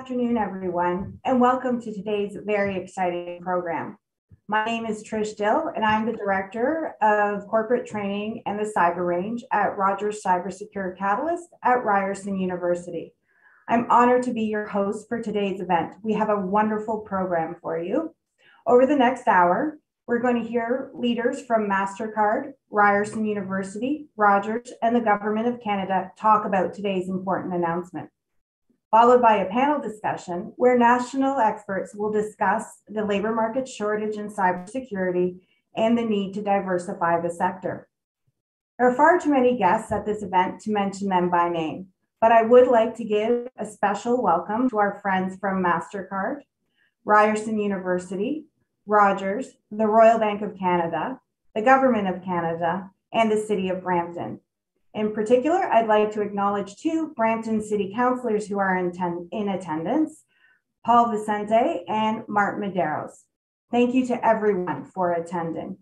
afternoon, everyone, and welcome to today's very exciting program. My name is Trish Dill, and I'm the Director of Corporate Training and the Cyber Range at Rogers Cybersecure Catalyst at Ryerson University. I'm honored to be your host for today's event. We have a wonderful program for you. Over the next hour, we're going to hear leaders from Mastercard, Ryerson University, Rogers, and the Government of Canada talk about today's important announcement, followed by a panel discussion where national experts will discuss the labor market shortage in cybersecurity and the need to diversify the sector. There are far too many guests at this event to mention them by name, but I would like to give a special welcome to our friends from Mastercard, Ryerson University, Rogers, the Royal Bank of Canada, the Government of Canada, and the City of Brampton. In particular, I'd like to acknowledge two Brampton City Councillors who are in attendance, Paul Vicente and Martin Medeiros. Thank you to everyone for attending.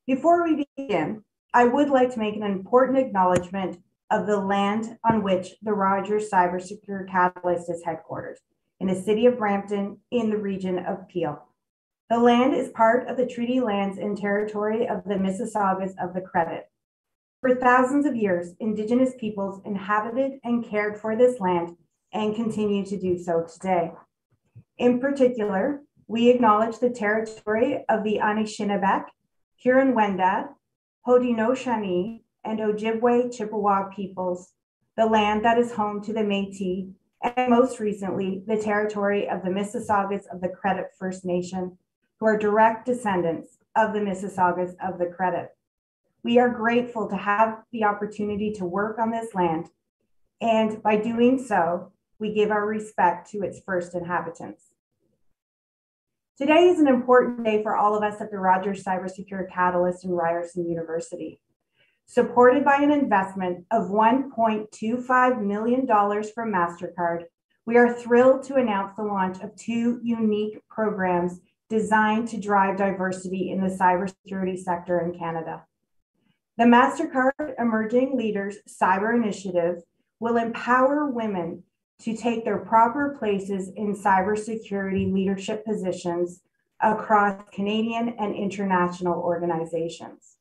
Before we begin, I would like to make an important acknowledgement of the land on which the Rogers Cybersecure Catalyst is headquartered, in the City of Brampton in the region of Peel. The land is part of the treaty lands and territory of the Mississaugas of the Credit. For thousands of years, Indigenous peoples inhabited and cared for this land and continue to do so today. In particular, we acknowledge the territory of the Anishinaabe, Huron-Wendat, Haudenosaunee, and Ojibwe Chippewa peoples, the land that is home to the Métis, and most recently, the territory of the Mississaugas of the Credit First Nation, who are direct descendants of the Mississaugas of the Credit. We are grateful to have the opportunity to work on this land, and by doing so, we give our respect to its first inhabitants. Today is an important day for all of us at the Rogers Cybersecure Catalyst and Ryerson University. Supported by an investment of $1.25 million from Mastercard, we are thrilled to announce the launch of two unique programs designed to drive diversity in the cybersecurity sector in Canada. The Mastercard Emerging Leaders Cyber Initiative will empower women to take their proper places in cybersecurity leadership positions across Canadian and international organizations.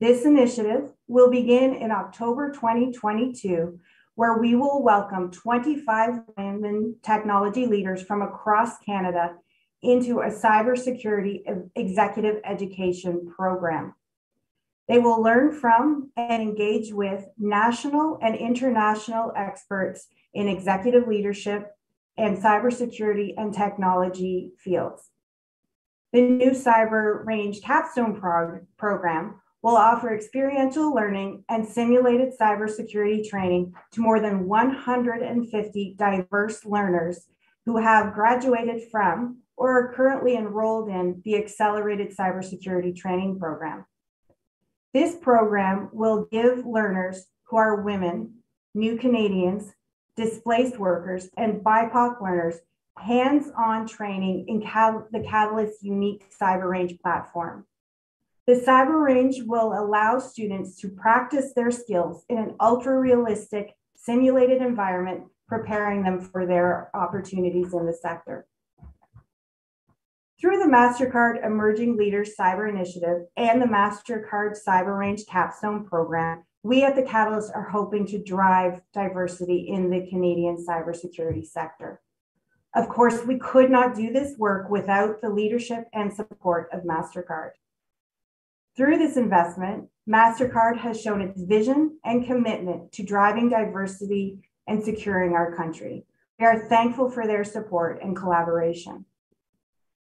This initiative will begin in October 2022, where we will welcome 25 women technology leaders from across Canada into a cybersecurity executive education program. They will learn from and engage with national and international experts in executive leadership and cybersecurity and technology fields. The new Cyber Range Capstone program will offer experiential learning and simulated cybersecurity training to more than 150 diverse learners who have graduated from or are currently enrolled in the Accelerated Cybersecurity Training Program. This program will give learners who are women, new Canadians, displaced workers, and BIPOC learners hands-on training in the Catalyst's unique Cyber Range platform. The Cyber Range will allow students to practice their skills in an ultra-realistic simulated environment, preparing them for their opportunities in the sector. Through the Mastercard Emerging Leaders Cyber Initiative and the Mastercard Cyber Range Capstone program, we at the Catalyst are hoping to drive diversity in the Canadian cybersecurity sector. Of course, we could not do this work without the leadership and support of Mastercard. Through this investment, Mastercard has shown its vision and commitment to driving diversity and securing our country. We are thankful for their support and collaboration.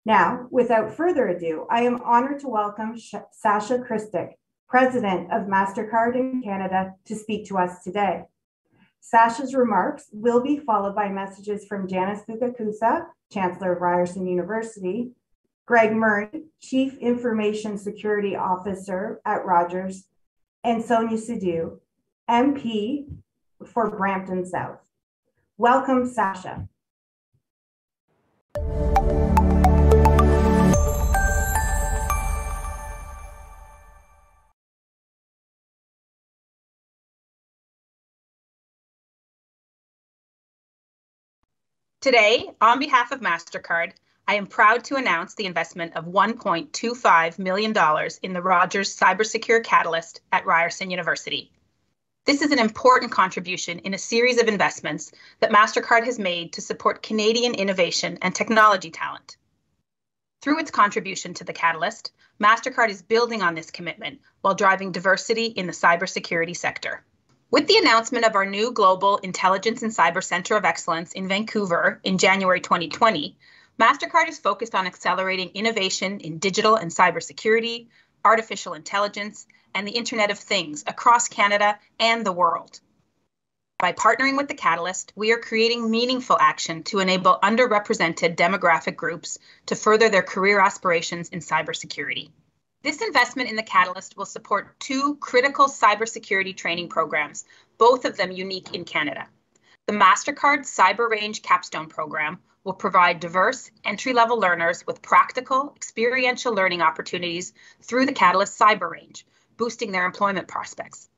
Now, without further ado, I am honored to welcome Sasha Krstic, President of Mastercard in Canada, to speak to us today. Sasha's remarks will be followed by messages from Janice Fukakusa, Chancellor of Ryerson University, Greg Murray, Chief Information Security Officer at Rogers, and Sonia Sidhu, MP for Brampton South. Welcome, Sasha. Today, on behalf of Mastercard, I am proud to announce the investment of $1.25 million in the Rogers Cybersecure Catalyst at Ryerson University. This is an important contribution in a series of investments that Mastercard has made to support Canadian innovation and technology talent. Through its contribution to the Catalyst, Mastercard is building on this commitment while driving diversity in the cybersecurity sector. With the announcement of our new Global Intelligence and Cyber Center of Excellence in Vancouver in January 2020, Mastercard is focused on accelerating innovation in digital and cybersecurity, artificial intelligence, and the Internet of Things across Canada and the world. By partnering with the Catalyst, we are creating meaningful action to enable underrepresented demographic groups to further their career aspirations in cybersecurity. This investment in the Catalyst will support two critical cybersecurity training programs, both of them unique in Canada. The Mastercard Cyber Range Capstone Program will provide diverse entry-level learners with practical, experiential learning opportunities through the Catalyst Cyber Range, boosting their employment prospects.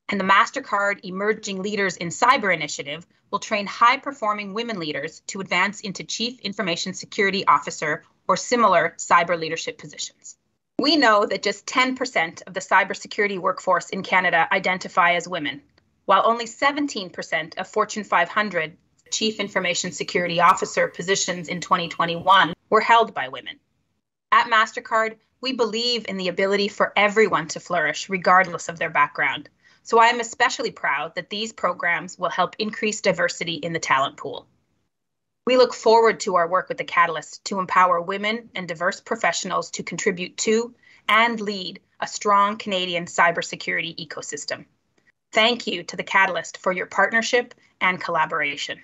And the Mastercard Emerging Leaders in Cyber Initiative will train high-performing women leaders to advance into Chief Information Security Officer or similar cyber leadership positions. We know that just 10% of the cybersecurity workforce in Canada identify as women, while only 17% of Fortune 500 Chief Information Security Officer positions in 2021 were held by women. At Mastercard, we believe in the ability for everyone to flourish regardless of their background. So I am especially proud that these programs will help increase diversity in the talent pool. We look forward to our work with the Catalyst to empower women and diverse professionals to contribute to and lead a strong Canadian cybersecurity ecosystem. Thank you to the Catalyst for your partnership and collaboration.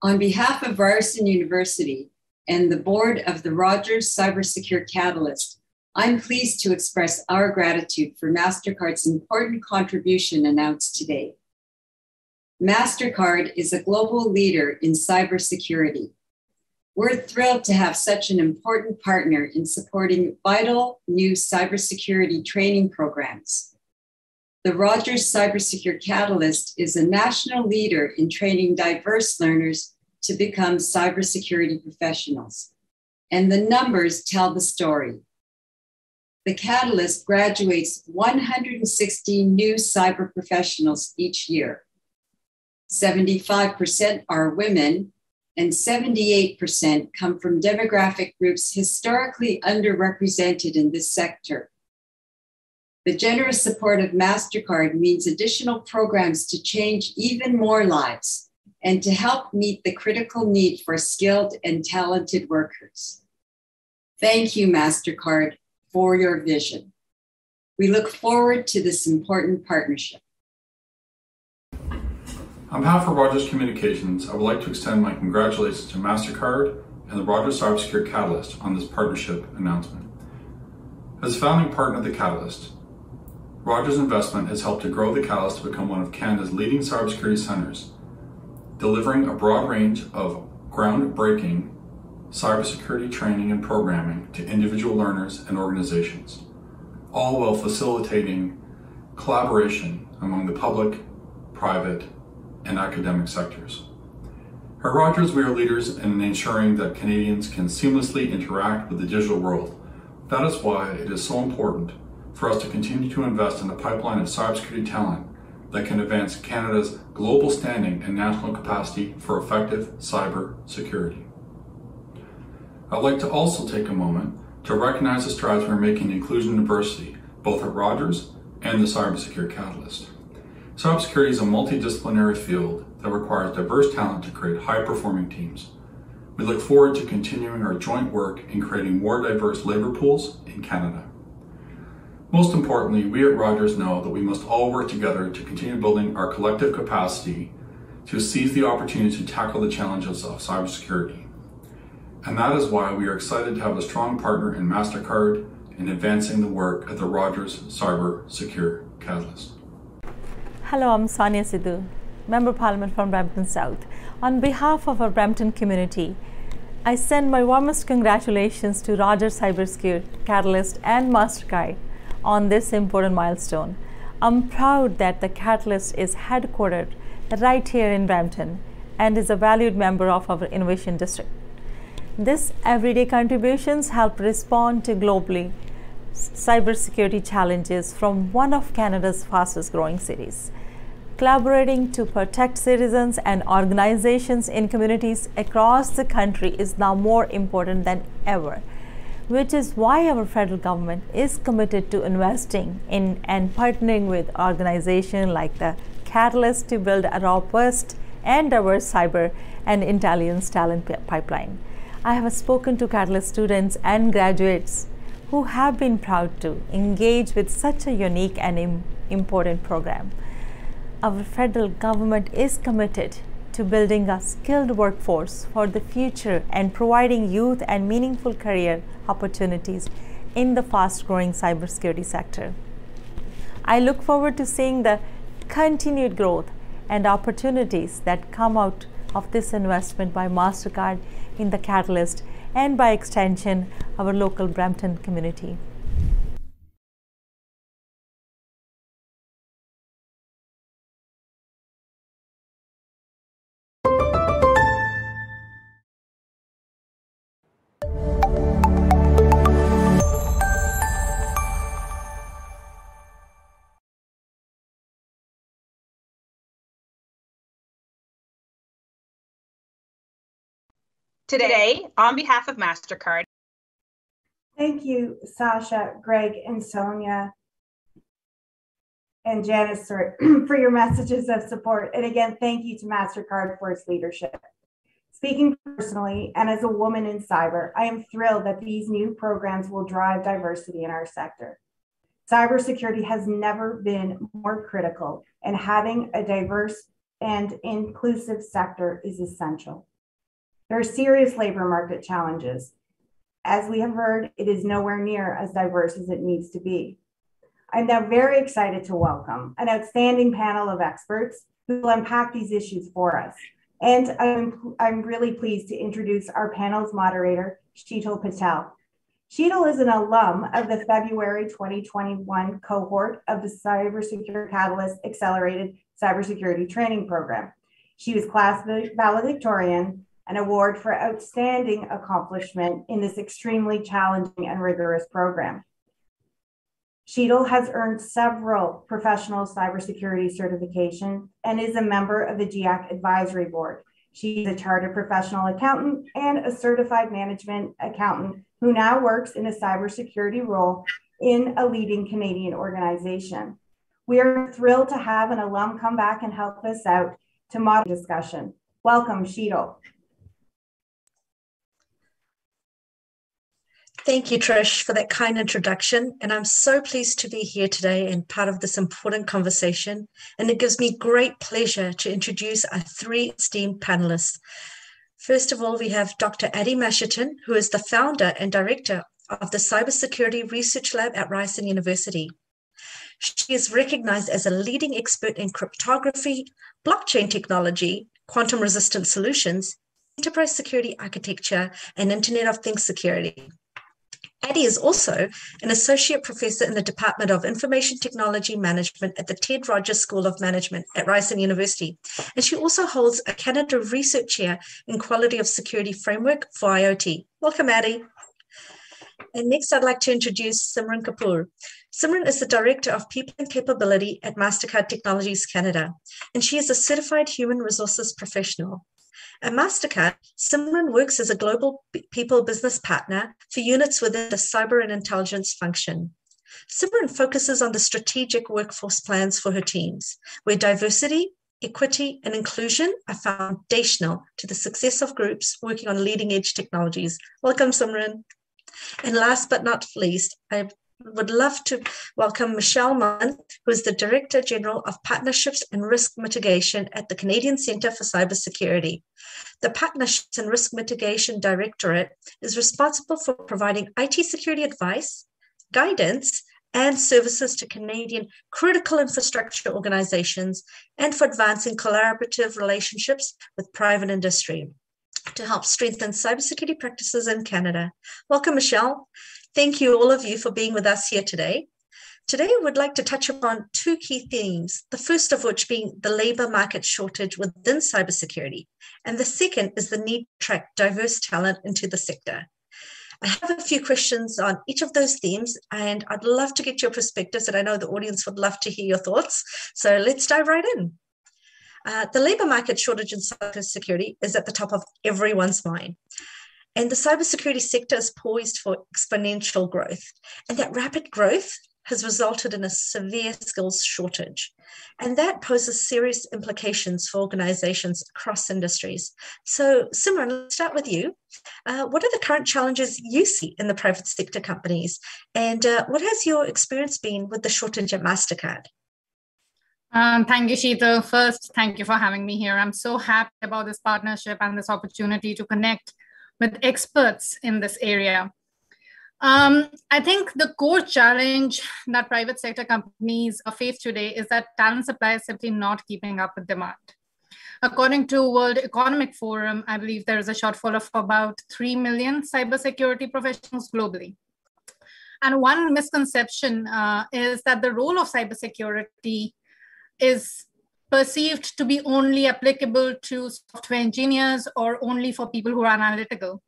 On behalf of Ryerson University and the board of the Rogers Cybersecure Catalyst, I'm pleased to express our gratitude for Mastercard's important contribution announced today. Mastercard is a global leader in cybersecurity. We're thrilled to have such an important partner in supporting vital new cybersecurity training programs. The Rogers Cybersecure Catalyst is a national leader in training diverse learners to become cybersecurity professionals. And the numbers tell the story. The Catalyst graduates 160 new cyber professionals each year. 75% are women, and 78% come from demographic groups historically underrepresented in this sector. The generous support of Mastercard means additional programs to change even more lives and to help meet the critical need for skilled and talented workers. Thank you, Mastercard, for your vision. We look forward to this important partnership. On behalf of Rogers Communications, I would like to extend my congratulations to Mastercard and the Rogers Cybersecure Catalyst on this partnership announcement. As a founding partner of the Catalyst, Rogers' investment has helped to grow the Catalyst to become one of Canada's leading cybersecurity centers, delivering a broad range of groundbreaking cybersecurity training and programming to individual learners and organizations, all while facilitating collaboration among the public, private, and academic sectors. At Rogers, we are leaders in ensuring that Canadians can seamlessly interact with the digital world. That is why it is so important for us to continue to invest in a pipeline of cybersecurity talent that can advance Canada's global standing and national capacity for effective cyber security. I'd like to also take a moment to recognize the strides we're making in inclusion and diversity, both at Rogers and the Cybersecure Catalyst. Cybersecurity is a multidisciplinary field that requires diverse talent to create high-performing teams. We look forward to continuing our joint work in creating more diverse labor pools in Canada. Most importantly, we at Rogers know that we must all work together to continue building our collective capacity to seize the opportunity to tackle the challenges of cybersecurity. And that is why we are excited to have a strong partner in Mastercard in advancing the work at the Rogers Cybersecure Catalyst. Hello, I'm Sonia Sidhu, Member of Parliament from Brampton South. On behalf of our Brampton community, I send my warmest congratulations to Rogers Cybersecure Catalyst and Mastercard on this important milestone. I'm proud that the Catalyst is headquartered right here in Brampton and is a valued member of our innovation district. This everyday contributions help respond to globally cybersecurity challenges from one of Canada's fastest growing cities. Collaborating to protect citizens and organizations in communities across the country is now more important than ever, which is why our federal government is committed to investing in and partnering with organizations like the Catalyst to build a robust and diverse cyber and intelligence talent pipeline. I have spoken to Catalyst students and graduates who have been proud to engage with such a unique and important program. Our federal government is committed to building a skilled workforce for the future and providing youth and meaningful career opportunities in the fast-growing cybersecurity sector. I look forward to seeing the continued growth and opportunities that come out of this investment by Mastercard in the Catalyst and by extension our local Brampton community. Today, on behalf of Mastercard. Thank you, Sasha, Greg, and Sonia, and Janice for your messages of support. And again, thank you to Mastercard for its leadership. Speaking personally, and as a woman in cyber, I am thrilled that these new programs will drive diversity in our sector. Cybersecurity has never been more critical, and having a diverse and inclusive sector is essential. There are serious labor market challenges. As we have heard, it is nowhere near as diverse as it needs to be. I'm now very excited to welcome an outstanding panel of experts who will unpack these issues for us. And I'm really pleased to introduce our panel's moderator, Sidhu Patel. Sidhu is an alum of the February 2021 cohort of the Cybersecure Catalyst Accelerated Cybersecurity Training Program. She was class valedictorian, an award for outstanding accomplishment in this extremely challenging and rigorous program. Sidhu has earned several professional cybersecurity certifications and is a member of the GIAC Advisory Board. She is a chartered professional accountant and a certified management accountant who now works in a cybersecurity role in a leading Canadian organization. We are thrilled to have an alum come back and help us out to moderate the discussion. Welcome, Sidhu. Thank you, Trish, for that kind introduction. And I'm so pleased to be here today and part of this important conversation. And it gives me great pleasure to introduce our three esteemed panelists. First of all, we have Dr. Addie Masherton, who is the founder and director of the Cybersecurity Research Lab at Ryerson University. She is recognized as a leading expert in cryptography, blockchain technology, quantum-resistant solutions, enterprise security architecture, and Internet of Things security. Addie is also an associate professor in the Department of Information Technology Management at the Ted Rogers School of Management at Ryerson University. And she also holds a Canada Research Chair in Quality of Security Framework for IoT. Welcome, Addie. And next, I'd like to introduce Simran Kapoor. Simran is the Director of People and Capability at Mastercard Technologies Canada, and she is a certified human resources professional. At Mastercard, Simran works as a global people business partner for units within the cyber and intelligence function. Simran focuses on the strategic workforce plans for her teams, where diversity, equity, and inclusion are foundational to the success of groups working on leading edge technologies. Welcome, Simran. And last but not least, I would love to welcome Michelle Munn, who is the Director General of Partnerships and Risk Mitigation at the Canadian Centre for Cybersecurity. The Partnerships and Risk Mitigation Directorate is responsible for providing IT security advice, guidance, and services to Canadian critical infrastructure organizations and for advancing collaborative relationships with private industry to help strengthen cybersecurity practices in Canada. Welcome, Michelle. Thank you, all of you, for being with us here today. Today, we'd like to touch upon two key themes, the first of which being the labor market shortage within cybersecurity, and the second is the need to attract diverse talent into the sector. I have a few questions on each of those themes, and I'd love to get your perspectives, and I know the audience would love to hear your thoughts. So let's dive right in. The labor market shortage in cybersecurity is at the top of everyone's mind. And the cybersecurity sector is poised for exponential growth. And that rapid growth has resulted in a severe skills shortage. And that poses serious implications for organizations across industries. So Simran, let's start with you. What are the current challenges you see in the private sector companies? And what has your experience been with the shortage at Mastercard? Thank you, Sidhu. First, thank you for having me here. I'm so happy about this partnership and this opportunity to connect with experts in this area. I think the core challenge that private sector companies face today is that talent supply is simply not keeping up with demand. According to World Economic Forum, I believe there is a shortfall of about 3 million cybersecurity professionals globally. And one misconception is that the role of cybersecurity is perceived to be only applicable to software engineers or only for people who are analytical.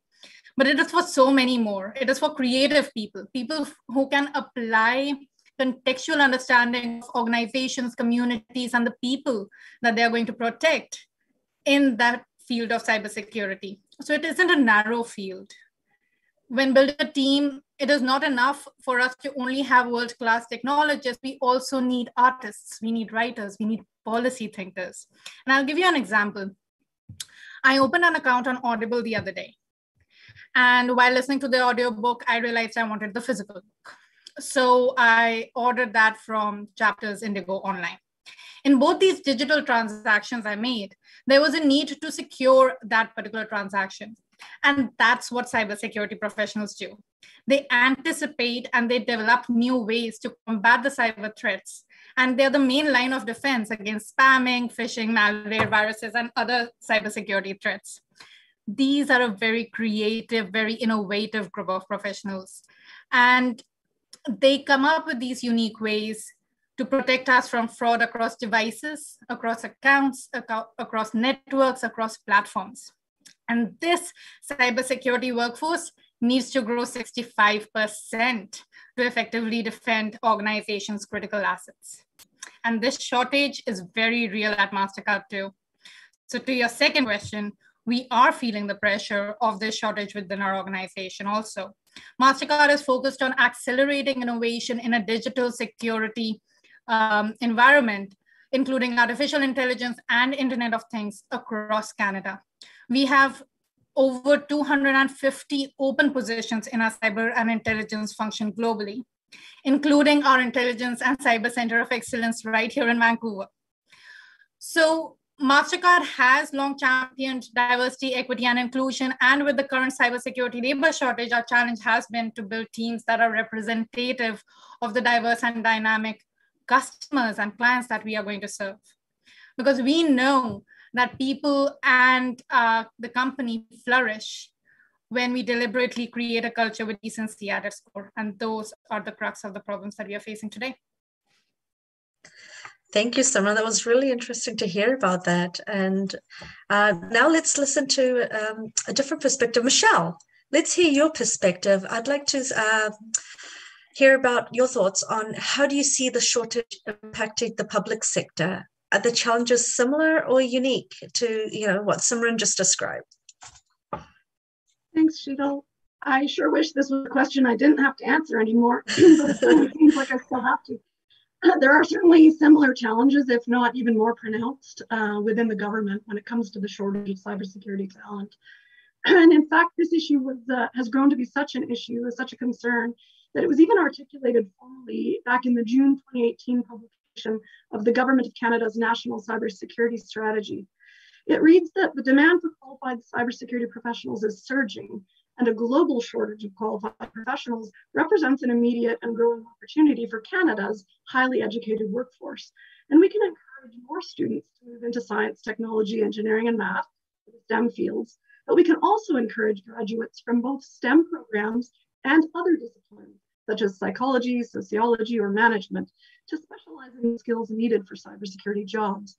But it is for so many more. It is for creative people, people who can apply contextual understanding of organizations, communities, and the people that they are going to protect in that field of cybersecurity. So it isn't a narrow field. When building a team, it is not enough for us to only have world-class technologists. We also need artists, we need writers, we need policy thinkers. And I'll give you an example. I opened an account on Audible the other day. And while listening to the audiobook, I realized I wanted the physical book. So I ordered that from Chapters Indigo online. In both these digital transactions I made, there was a need to secure that particular transaction. And that's what cybersecurity professionals do. They anticipate and they develop new ways to combat the cyber threats. And they're the main line of defense against spamming, phishing, malware, viruses, and other cybersecurity threats. These are a very creative, very innovative group of professionals. And they come up with these unique ways to protect us from fraud across devices, across accounts, across networks, across platforms. And this cybersecurity workforce needs to grow 65% to effectively defend organizations' critical assets. And this shortage is very real at Mastercard too. So to your second question, we are feeling the pressure of this shortage within our organization also. Mastercard is focused on accelerating innovation in a digital security environment, including artificial intelligence and Internet of Things across Canada. We have over 250 open positions in our cyber and intelligence function globally, including our Intelligence and Cyber Center of Excellence right here in Vancouver. So Mastercard has long championed diversity, equity, and inclusion. And with the current cybersecurity labor shortage, our challenge has been to build teams that are representative of the diverse and dynamic customers and clients that we are going to serve. Because we know that people and the company flourish when we deliberately create a culture with decency at its core. And those are the crux of the problems that we are facing today. Thank you, Simran. That was really interesting to hear about that. And now let's listen to a different perspective. Michelle, let's hear your perspective. I'd like to hear about your thoughts on how do you see the shortage impacting the public sector? Are the challenges similar or unique to what Simran just described? Thanks, Sidhu. I sure wish this was a question I didn't have to answer anymore, but it seems like I still have to. There are certainly similar challenges, if not even more pronounced, within the government when it comes to the shortage of cybersecurity talent. And in fact, this issue has grown to be such an issue, such a concern, that it was even articulated formally back in the June 2018 publication of the Government of Canada's National Cybersecurity Strategy. It reads that the demand for qualified cybersecurity professionals is surging, and a global shortage of qualified professionals represents an immediate and growing opportunity for Canada's highly educated workforce. And we can encourage more students to move into science, technology, engineering, and math, the STEM fields, but we can also encourage graduates from both STEM programs and other disciplines such as psychology, sociology, or management, to specialize in the skills needed for cybersecurity jobs.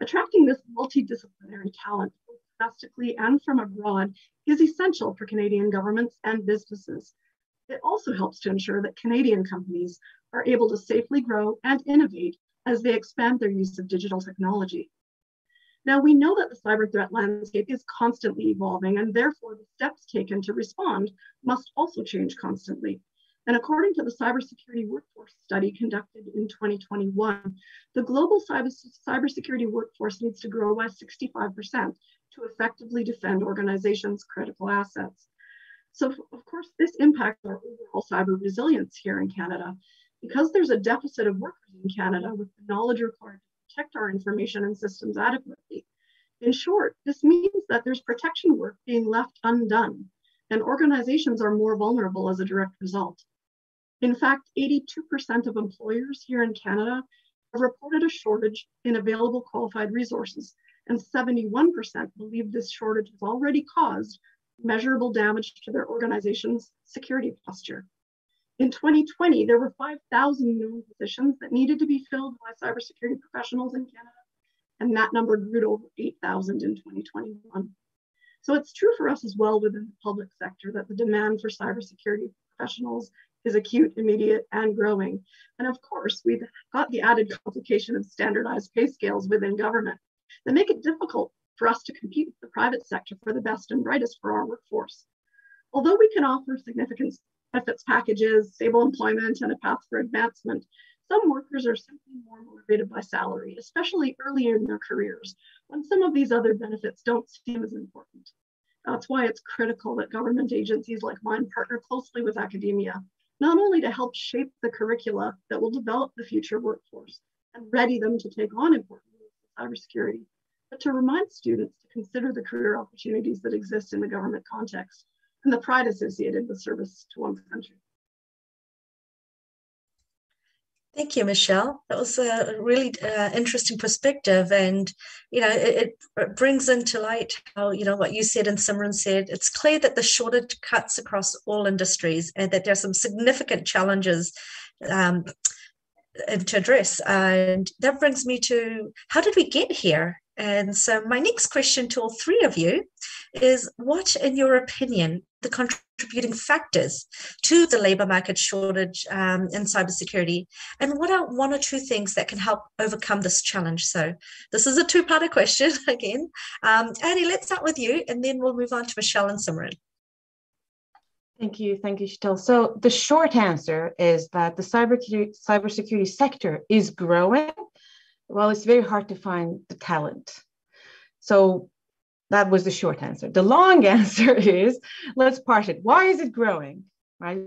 Attracting this multidisciplinary talent, both domestically and from abroad, is essential for Canadian governments and businesses. It also helps to ensure that Canadian companies are able to safely grow and innovate as they expand their use of digital technology. Now, we know that the cyber threat landscape is constantly evolving, and therefore the steps taken to respond must also change constantly. And according to the Cybersecurity Workforce Study conducted in 2021, the global cybersecurity workforce needs to grow by 65% to effectively defend organizations' critical assets. So, of course, this impacts our overall cyber resilience here in Canada. Because there's a deficit of workers in Canada with the knowledge required to protect our information and systems adequately. In short, this means that there's protection work being left undone, and organizations are more vulnerable as a direct result. In fact, 82% of employers here in Canada have reported a shortage in available qualified resources, and 71% believe this shortage has already caused measurable damage to their organization's security posture. In 2020, there were 5,000 known positions that needed to be filled by cybersecurity professionals in Canada, and that number grew to over 8,000 in 2021. So it's true for us as well within the public sector that the demand for cybersecurity professionals is acute, immediate, and growing. And of course, we've got the added complication of standardized pay scales within government that make it difficult for us to compete with the private sector for the best and brightest for our workforce. Although we can offer significant benefits packages, stable employment, and a path for advancement, some workers are simply more motivated by salary, especially earlier in their careers, when some of these other benefits don't seem as important. That's why it's critical that government agencies like mine partner closely with academia, not only to help shape the curricula that will develop the future workforce and ready them to take on important roles in cybersecurity, but to remind students to consider the career opportunities that exist in the government context and the pride associated with service to one's country. Thank you, Michelle. That was a really interesting perspective, and it brings into light how what you said and Simran said. It's clear that the shortage cuts across all industries, and that there are some significant challenges to address. And that brings me to, how did we get here? And so my next question to all three of you is, what, in your opinion, the contributing factors to the labour market shortage in cybersecurity? And what are one or two things that can help overcome this challenge? So this is a two-parter question again. Annie, let's start with you, and then we'll move on to Michelle and Simran. Thank you, Chantal. So the short answer is that the cybersecurity sector is growing. Well, it's very hard to find the talent. So that was the short answer. The long answer is, let's parse it. Why is it growing? Right?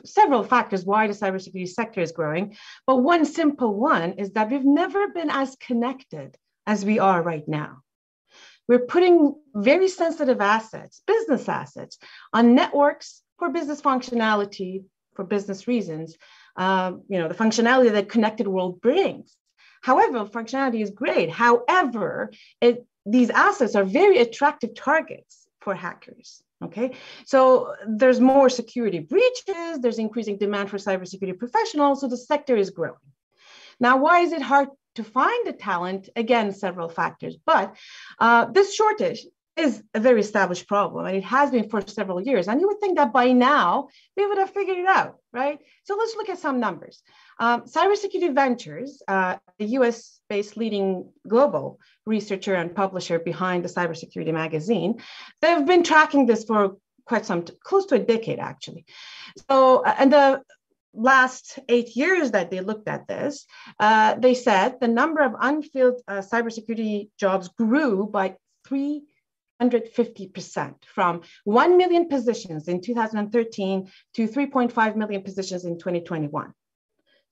Several factors why the cybersecurity sector is growing, but one simple one is that we've never been as connected as we are right now. We're putting very sensitive assets, business assets, on networks for business functionality, for business reasons, the functionality that connected world brings. However, functionality is great. However, these assets are very attractive targets for hackers. Okay, so there's more security breaches, there's increasing demand for cybersecurity professionals, so the sector is growing. Now, why is it hard to find the talent? Again, several factors, but this shortage is a very established problem, and it has been for several years. And you would think that by now they would have figured it out, right? So let's look at some numbers. Cybersecurity Ventures, the US-based leading global researcher and publisher behind the Cybersecurity magazine, they've been tracking this for quite some, close to a decade actually. So, and the last 8 years that they looked at this, they said the number of unfilled cybersecurity jobs grew by 350%, from 1 million positions in 2013 to 3.5 million positions in 2021.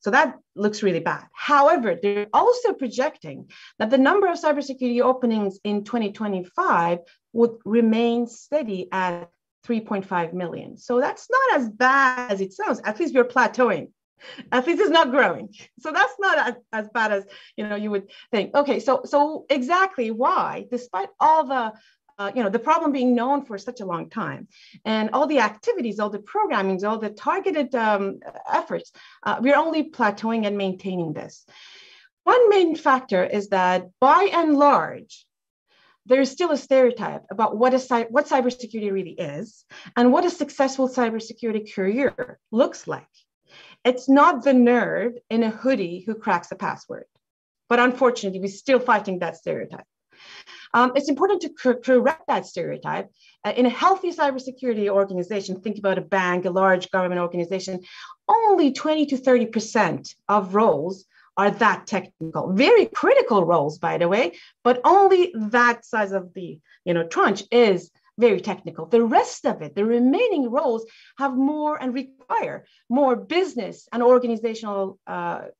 So that looks really bad. However, they're also projecting that the number of cybersecurity openings in 2025 would remain steady at 3.5 million. So that's not as bad as it sounds. At least we're plateauing. At least it's not growing. So that's not as bad as you would think. Okay, so exactly why, despite all the the problem being known for such a long time, and all the activities, all the programmings, all the targeted efforts, we're only plateauing and maintaining this. One main factor is that by and large, there's still a stereotype about what cybersecurity really is and what a successful cybersecurity career looks like. It's not the nerd in a hoodie who cracks a password, but unfortunately, we're still fighting that stereotype. It's important to correct that stereotype. In a healthy cybersecurity organization, think about a bank, a large government organization, only 20 to 30% of roles are that technical. Very critical roles, by the way, but only that size of the tranche is very technical. The rest of it, the remaining roles, have more and require more business and organizational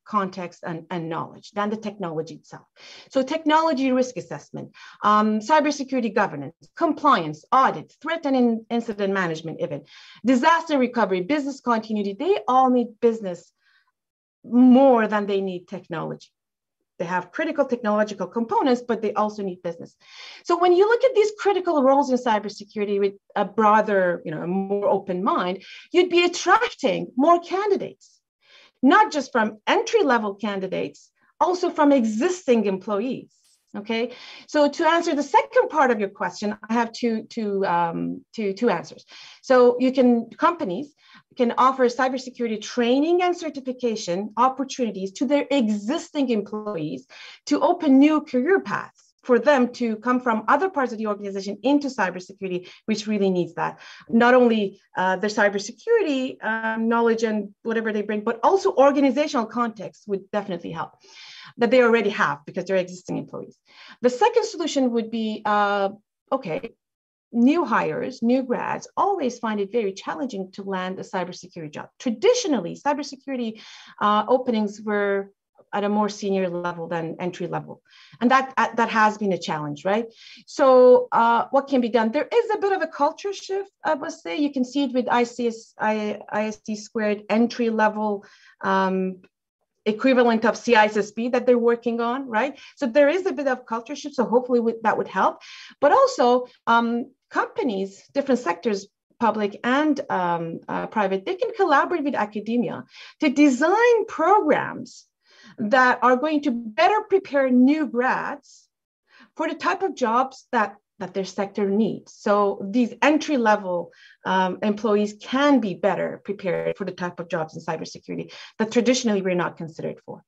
context and knowledge than the technology itself. So technology risk assessment, cybersecurity governance, compliance, audit, threat and incident management, even disaster recovery, business continuity, they all need business more than they need technology. They have critical technological components, but they also need business. So when you look at these critical roles in cybersecurity with a broader, a more open mind, you'd be attracting more candidates, not just from entry-level candidates, also from existing employees. Okay, so to answer the second part of your question, I have two answers. So companies can offer cybersecurity training and certification opportunities to their existing employees to open new career paths for them to come from other parts of the organization into cybersecurity, which really needs that. Not only their cybersecurity knowledge and whatever they bring, but also organizational context would definitely help, that they already have because they're existing employees. The second solution would be, new hires, new grads always find it very challenging to land a cybersecurity job. Traditionally, cybersecurity openings were at a more senior level than entry level. And that has been a challenge, right? So what can be done? There is a bit of a culture shift, I must say. You can see it with ISD squared entry level equivalent of CISO that they're working on, right? So there is a bit of culture shift, so hopefully that would help. But also companies, different sectors, public and private, they can collaborate with academia to design programs that are going to better prepare new grads for the type of jobs that their sector needs. So these entry-level employees can be better prepared for the type of jobs in cybersecurity that traditionally we're not considered for.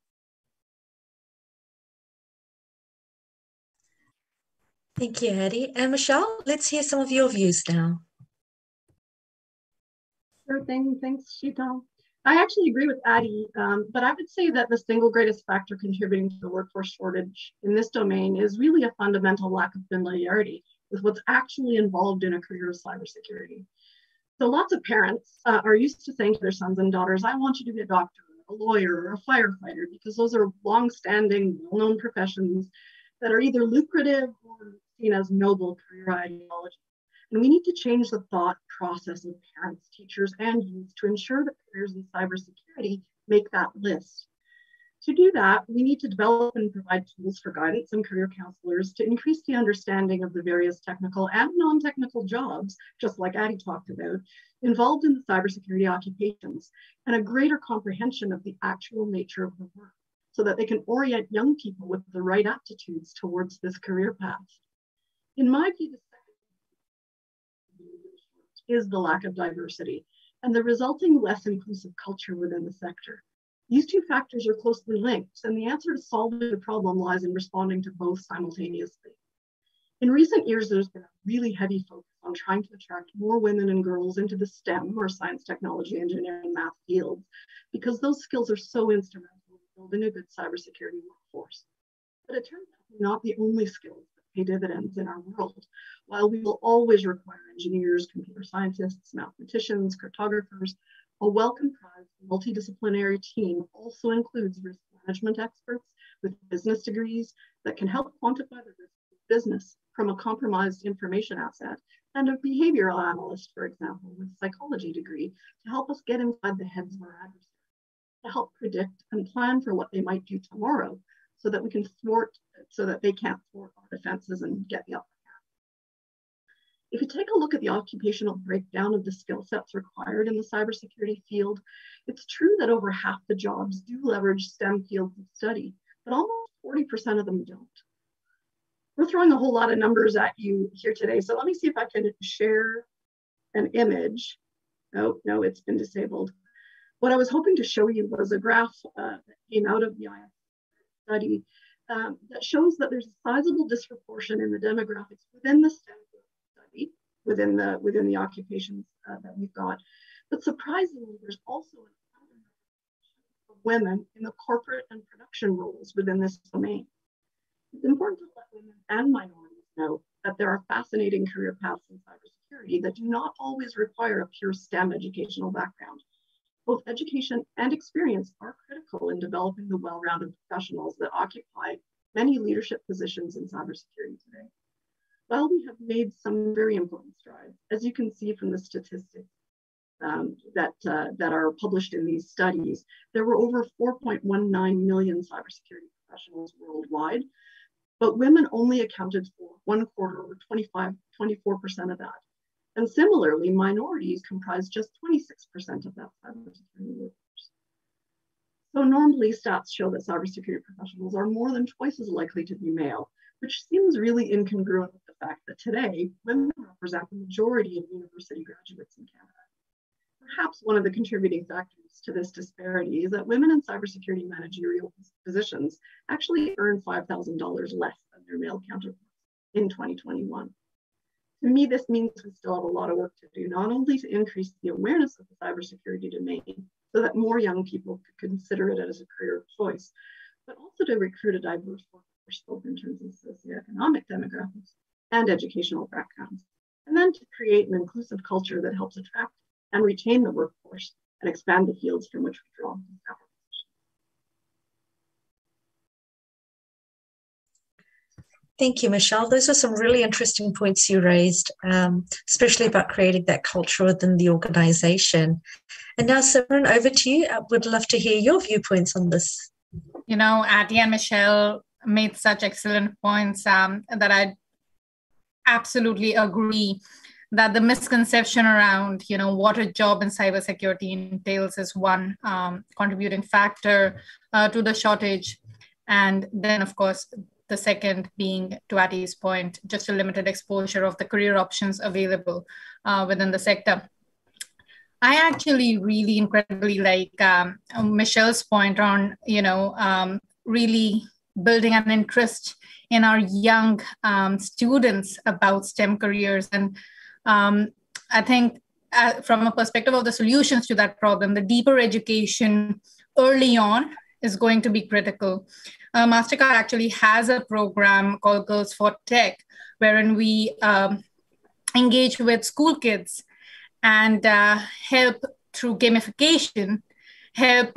Thank you, Hadi. And Michelle, let's hear some of your views now. Sure thing. Thanks, Sheetal. I actually agree with Adi, but I would say that the single greatest factor contributing to the workforce shortage in this domain is really a fundamental lack of familiarity with what's actually involved in a career of cybersecurity. So lots of parents are used to saying to their sons and daughters, I want you to be a doctor, a lawyer, or a firefighter, because those are long-standing, well-known professions that are either lucrative or seen as noble career ideology. And we need to change the thought process of parents, teachers, and youth to ensure that careers in cybersecurity make that list. To do that, we need to develop and provide tools for guidance and career counselors to increase the understanding of the various technical and non-technical jobs, just like Adi talked about, involved in the cybersecurity occupations, and a greater comprehension of the actual nature of the work, so that they can orient young people with the right aptitudes towards this career path. In my view, the is the lack of diversity and the resulting less inclusive culture within the sector. These two factors are closely linked, and the answer to solving the problem lies in responding to both simultaneously. In recent years, there's been a really heavy focus on trying to attract more women and girls into the STEM, or science, technology, engineering, math fields, because those skills are so instrumental in building a good cybersecurity workforce. But it turns out they're not the only skills pay dividends in our world. While we will always require engineers, computer scientists, mathematicians, cryptographers, a well-comprised multidisciplinary team also includes risk management experts with business degrees that can help quantify the risk of business from a compromised information asset, and a behavioral analyst, for example, with a psychology degree to help us get inside the heads of our adversaries, to help predict and plan for what they might do tomorrow, so that we can thwart, so that they can't thwart our defenses and get the upper hand. If you take a look at the occupational breakdown of the skill sets required in the cybersecurity field, it's true that over half the jobs do leverage STEM fields of study, but almost 40% of them don't. We're throwing a whole lot of numbers at you here today, so let me see if I can share an image. Oh, no, it's been disabled. What I was hoping to show you was a graph that came out of the IS study that shows that there's a sizable disproportion in the demographics within the STEM study, within the occupations that we've got. But surprisingly, there's also an underrepresentation of women in the corporate and production roles within this domain. It's important to let women and minorities know that there are fascinating career paths in cybersecurity that do not always require a pure STEM educational background. Both education and experience are critical in developing the well-rounded professionals that occupy many leadership positions in cybersecurity today. While we have made some very important strides, as you can see from the statistics that are published in these studies, there were over 4.19 million cybersecurity professionals worldwide, but women only accounted for 1/4 or 24% of that. And similarly, minorities comprise just 26% of that cybersecurity workforce. So normally stats show that cybersecurity professionals are more than twice as likely to be male, which seems really incongruent with the fact that today, women represent the majority of university graduates in Canada. Perhaps one of the contributing factors to this disparity is that women in cybersecurity managerial positions actually earn $5,000 less than their male counterparts in 2021. To me, this means we still have a lot of work to do, not only to increase the awareness of the cybersecurity domain so that more young people could consider it as a career of choice, but also to recruit a diverse workforce both in terms of socioeconomic demographics and educational backgrounds, and then to create an inclusive culture that helps attract and retain the workforce and expand the fields from which we draw. Thank you, Michelle. Those are some really interesting points you raised, especially about creating that culture within the organization. And now, Simran, over to you. I would love to hear your viewpoints on this. You know, Atty and Michelle made such excellent points that I absolutely agree that the misconception around, you know, what a job in cybersecurity entails is one contributing factor to the shortage. And then, of course, the second being, to Atty's point, just a limited exposure of the career options available within the sector. I actually really incredibly like Michelle's point on, you know, really building an interest in our young students about STEM careers. And I think from a perspective of the solutions to that problem, the deeper education early on is going to be critical. Mastercard actually has a program called Girls for Tech, wherein we engage with school kids and help through gamification, help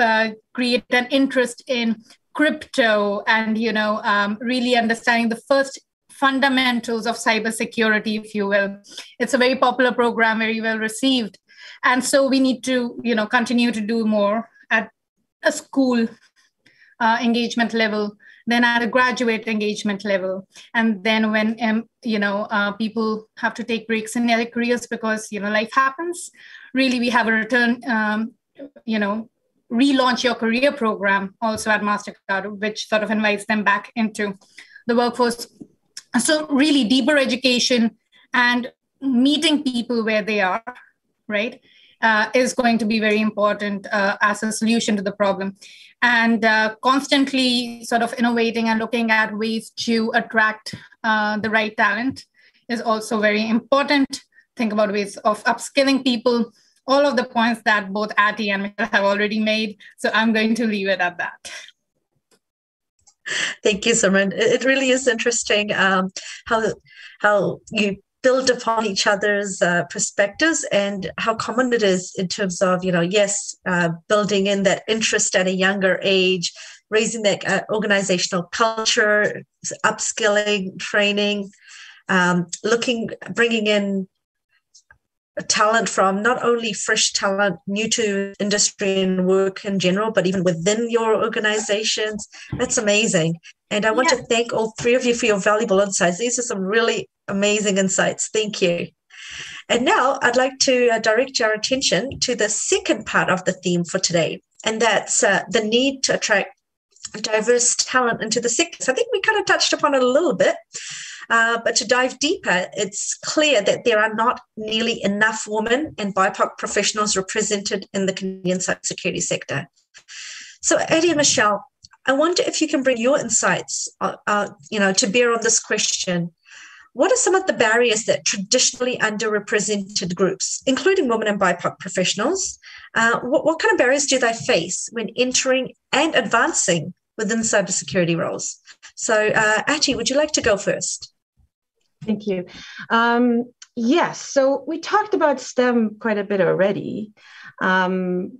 create an interest in crypto and, you know, really understanding the first fundamentals of cybersecurity, if you will. It's a very popular program, very well received. And so we need to, you know, continue to do more at a school engagement level, then at a graduate engagement level. And then when, you know, people have to take breaks in their careers because, you know, life happens, really we have a return, you know, relaunch your career program also at Mastercard, which sort of invites them back into the workforce. So really deeper education and meeting people where they are, right, is going to be very important as a solution to the problem. And constantly sort of innovating and looking at ways to attract the right talent is also very important. Think about ways of upskilling people, all of the points that both Atty and Michelle have already made. So I'm going to leave it at that. Thank you, Simran. It really is interesting how you build upon each other's perspectives and how common it is in terms of, you know, yes, building in that interest at a younger age, raising that organizational culture, upskilling, training, bringing in talent from not only fresh talent, new to industry and work in general, but even within your organizations. That's amazing. And I want to thank all three of you for your valuable insights. These are some really amazing insights. Thank you. And now I'd like to direct your attention to the second part of the theme for today, and that's the need to attract diverse talent into the sector. So I think we kind of touched upon it a little bit, but to dive deeper, it's clear that there are not nearly enough women and BIPOC professionals represented in the Canadian cybersecurity sector. So Eddie and Michelle, I wonder if you can bring your insights to bear on this question. What are some of the barriers that traditionally underrepresented groups, including women and BIPOC professionals, what kind of barriers do they face when entering and advancing within cybersecurity roles? So, Ati, would you like to go first? Thank you. Yes, so we talked about STEM quite a bit already, and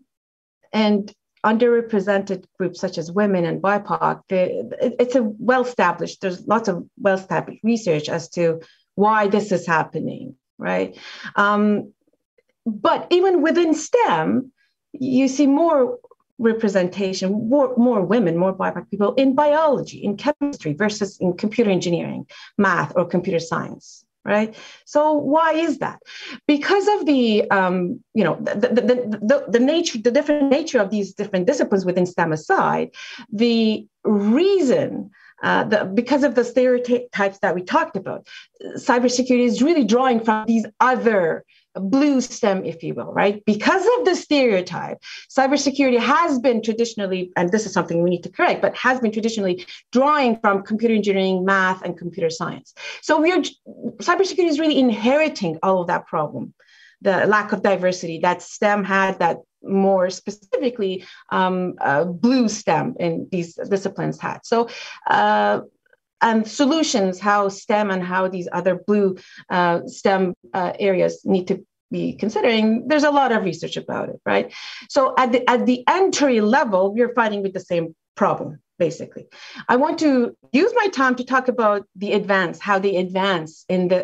underrepresented groups such as women and BIPOC, it's a well-established, there's lots of well-established research as to why this is happening, right? But even within STEM, you see more representation, more women, more BIPOC people in biology, in chemistry versus in computer engineering, math, or computer science. Right. So why is that? Because of the nature, the different nature of these different disciplines within STEM aside, the reason, because of the stereotypes that we talked about, cybersecurity is really drawing from these other blue STEM, if you will, right? Because of the stereotype, cybersecurity has been traditionally, and this is something we need to correct, but has been traditionally drawing from computer engineering, math, and computer science. So cybersecurity is really inheriting all of that problem, the lack of diversity that STEM had, that more specifically blue STEM in these disciplines had. So, and solutions, how STEM and how these other blue STEM areas need to be considering, there's a lot of research about it, right? So at the entry level, we're fighting with the same problem, basically. I want to use my time to talk about how they advance in the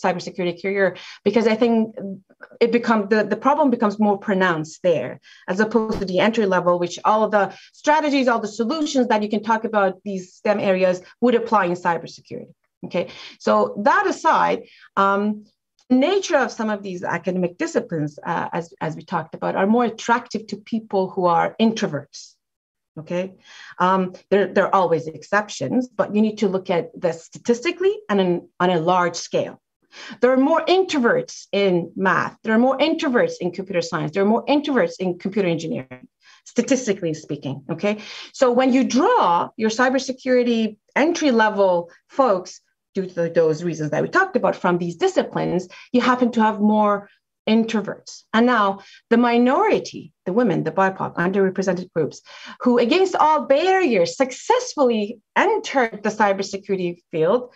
cybersecurity career, because I think the problem becomes more pronounced there, as opposed to the entry level, which all of the strategies, all the solutions that you can talk about these STEM areas would apply in cybersecurity. Okay, so that aside, nature of some of these academic disciplines, as we talked about, are more attractive to people who are introverts. Okay, there are always exceptions, but you need to look at this statistically and on a large scale. There are more introverts in math. There are more introverts in computer science. There are more introverts in computer engineering, statistically speaking. Okay, so when you draw your cybersecurity entry-level folks, due to those reasons that we talked about from these disciplines, you happen to have more introverts. And now the minority, the women, the BIPOC, underrepresented groups, who against all barriers successfully entered the cybersecurity field,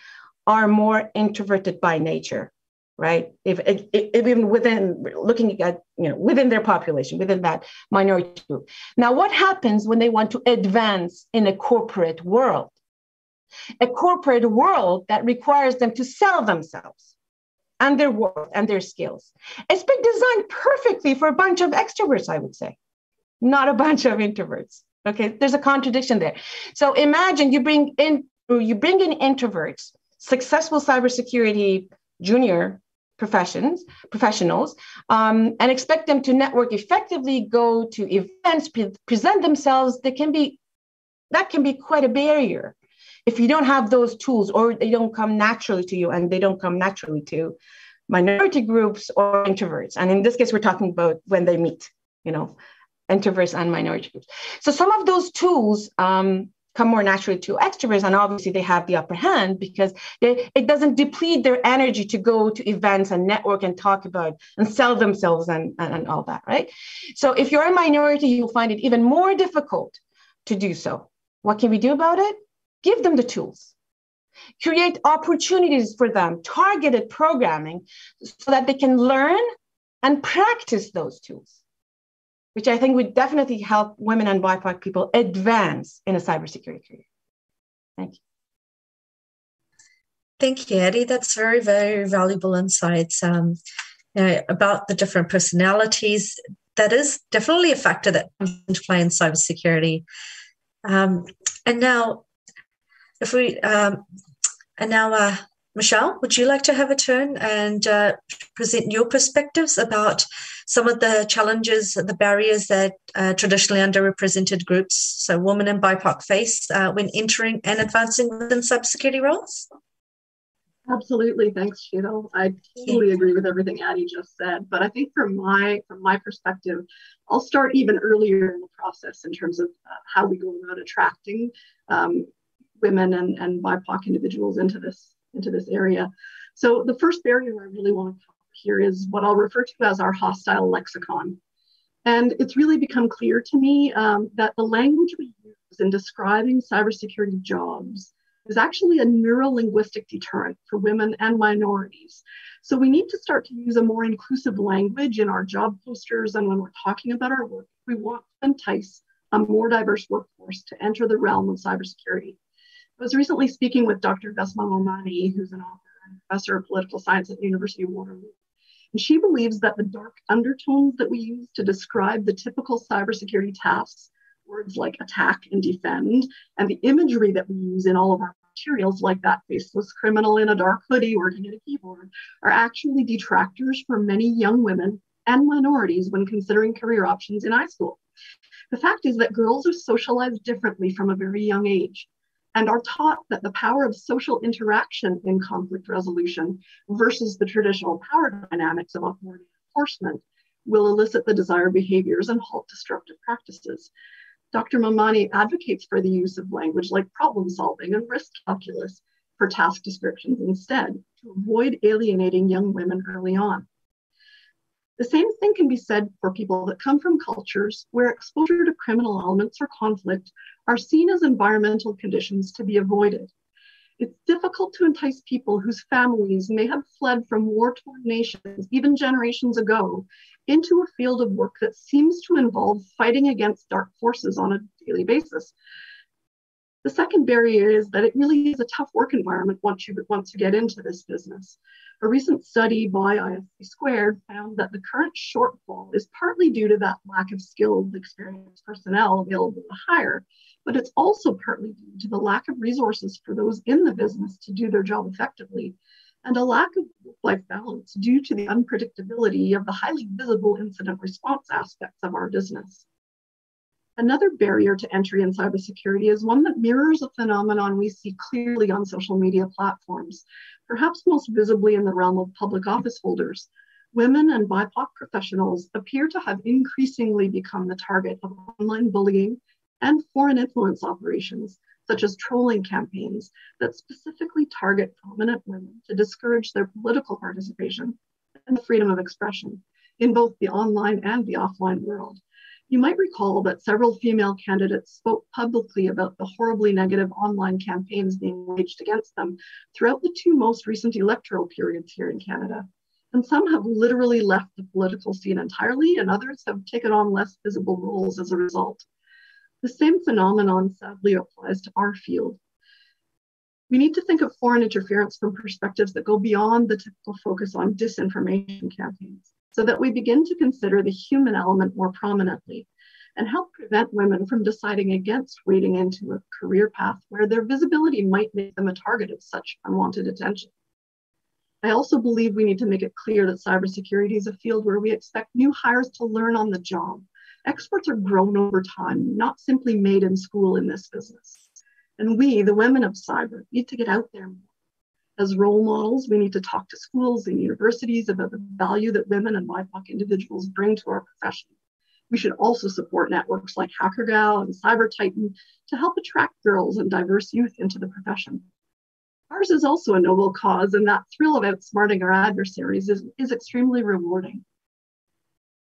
are more introverted by nature, right? If even within, looking at, within their population, within that minority group. Now, what happens when they want to advance in a corporate world? A corporate world that requires them to sell themselves and their worth and their skills. It's been designed perfectly for a bunch of extroverts, I would say, not a bunch of introverts. Okay, there's a contradiction there. So imagine you bring in introverts, successful cybersecurity junior professionals, and expect them to network effectively, go to events, present themselves. That can be quite a barrier if you don't have those tools, or they don't come naturally to you, and they don't come naturally to minority groups or introverts. And in this case, we're talking about when they meet, introverts and minority groups. So some of those tools come more naturally to extroverts, and obviously they have the upper hand because it doesn't deplete their energy to go to events and network and talk about and sell themselves and all that, right? So if you're a minority, you'll find it even more difficult to do so. What can we do about it? Give them the tools. Create opportunities for them, targeted programming, so that they can learn and practice those tools, which I think would definitely help women and BIPOC people advance in a cybersecurity career. Thank you. Thank you, Eddie. That's very, very valuable insights about the different personalities. That is definitely a factor that comes into play in cybersecurity. And now, Michelle, would you like to have a turn and present your perspectives about some of the challenges, the barriers that traditionally underrepresented groups, so women and BIPOC, face when entering and advancing within cybersecurity roles? Absolutely. Thanks, Sheetal. I totally agree with everything Addie just said. But I think from my perspective, I'll start even earlier in the process in terms of how we go about attracting women and BIPOC individuals into this area. So the first barrier I really want to cover here is what I'll refer to as our hostile lexicon. And it's really become clear to me that the language we use in describing cybersecurity jobs is actually a neuro-linguistic deterrent for women and minorities. So we need to start to use a more inclusive language in our job posters and when we're talking about our work. We want to entice a more diverse workforce to enter the realm of cybersecurity. I was recently speaking with Dr. Vesma Momani, who's an author and professor of political science at the University of Waterloo. And she believes that the dark undertones that we use to describe the typical cybersecurity tasks, words like attack and defend, and the imagery that we use in all of our materials, like that faceless criminal in a dark hoodie working at a keyboard, are actually detractors for many young women and minorities when considering career options in high school. The fact is that girls are socialized differently from a very young age and are taught that the power of social interaction in conflict resolution versus the traditional power dynamics of authority enforcement will elicit the desired behaviors and halt destructive practices. Dr. Momani advocates for the use of language like problem solving and risk calculus for task descriptions instead, to avoid alienating young women early on. The same thing can be said for people that come from cultures where exposure to criminal elements or conflict are seen as environmental conditions to be avoided. It's difficult to entice people whose families may have fled from war-torn nations, even generations ago, into a field of work that seems to involve fighting against dark forces on a daily basis. The second barrier is that it really is a tough work environment once you get into this business. A recent study by ISC Squared found that the current shortfall is partly due to that lack of skilled, experienced personnel available to hire, but it's also partly due to the lack of resources for those in the business to do their job effectively, and a lack of work-life balance due to the unpredictability of the highly visible incident response aspects of our business. Another barrier to entry in cybersecurity is one that mirrors a phenomenon we see clearly on social media platforms, perhaps most visibly in the realm of public office holders. Women and BIPOC professionals appear to have increasingly become the target of online bullying and foreign influence operations, such as trolling campaigns that specifically target prominent women to discourage their political participation and freedom of expression in both the online and the offline world. You might recall that several female candidates spoke publicly about the horribly negative online campaigns being waged against them throughout the two most recent electoral periods here in Canada. And some have literally left the political scene entirely, and others have taken on less visible roles as a result. The same phenomenon sadly applies to our field. We need to think of foreign interference from perspectives that go beyond the typical focus on disinformation campaigns, so that we begin to consider the human element more prominently and help prevent women from deciding against wading into a career path where their visibility might make them a target of such unwanted attention. I also believe we need to make it clear that cybersecurity is a field where we expect new hires to learn on the job. Experts are grown over time, not simply made in school in this business. And we, the women of cyber, need to get out there more. As role models, we need to talk to schools and universities about the value that women and BIPOC individuals bring to our profession. We should also support networks like HackerGal and Cyber Titan to help attract girls and diverse youth into the profession. Ours is also a noble cause, and that thrill of outsmarting our adversaries is extremely rewarding.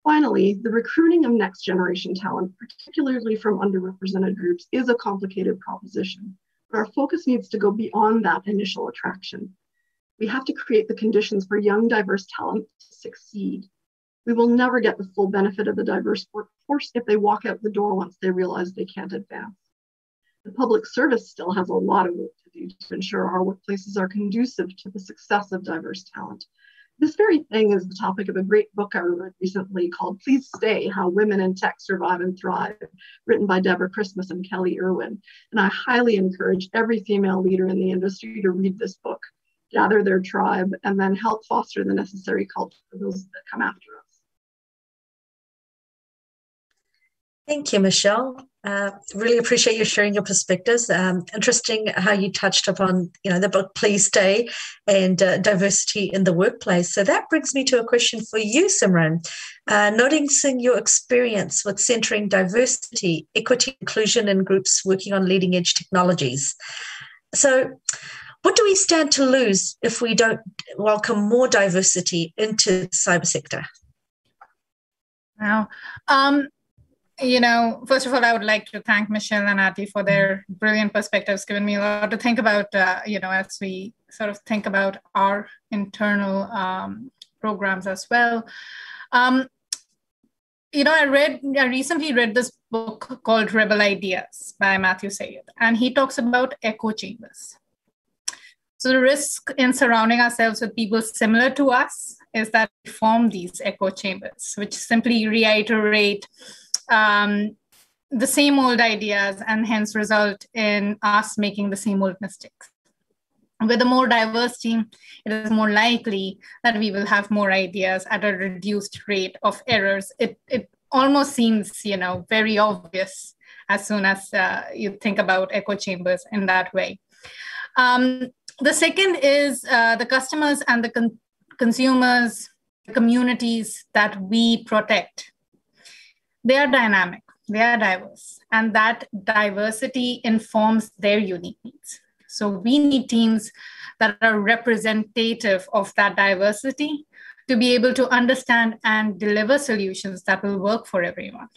Finally, the recruiting of next generation talent, particularly from underrepresented groups, is a complicated proposition. But our focus needs to go beyond that initial attraction. We have to create the conditions for young, diverse talent to succeed. We will never get the full benefit of the diverse workforce if they walk out the door once they realize they can't advance. The public service still has a lot of work to do to ensure our workplaces are conducive to the success of diverse talent. This very thing is the topic of a great book I read recently called Please Stay, How Women in Tech Survive and Thrive, written by Deborah Christmas and Kelly Irwin. And I highly encourage every female leader in the industry to read this book. gather their tribe, and then help foster the necessary culture for those that come after us. Thank you, Michelle. Really appreciate you sharing your perspectives. Interesting how you touched upon, the book Please Stay and diversity in the workplace. So that brings me to a question for you, Simran. Noticing your experience with centering diversity, equity, inclusion in groups working on leading edge technologies. So what do we stand to lose if we don't welcome more diversity into the cyber sector? Wow. First of all, I would like to thank Michelle and Ati for their brilliant perspectives, given me a lot to think about, as we sort of think about our internal programs as well. I recently read this book called Rebel Ideas by Matthew Syed, and he talks about echo chambers. So the risk in surrounding ourselves with people similar to us is that we form these echo chambers, which simply reiterate the same old ideas and hence result in us making the same old mistakes. With a more diverse team, it is more likely that we will have more ideas at a reduced rate of errors. It almost seems, very obvious as soon as you think about echo chambers in that way. The second is the customers and the consumers, the communities that we protect. They are dynamic, they are diverse, and that diversity informs their unique needs. So we need teams that are representative of that diversity to be able to understand and deliver solutions that will work for everyone.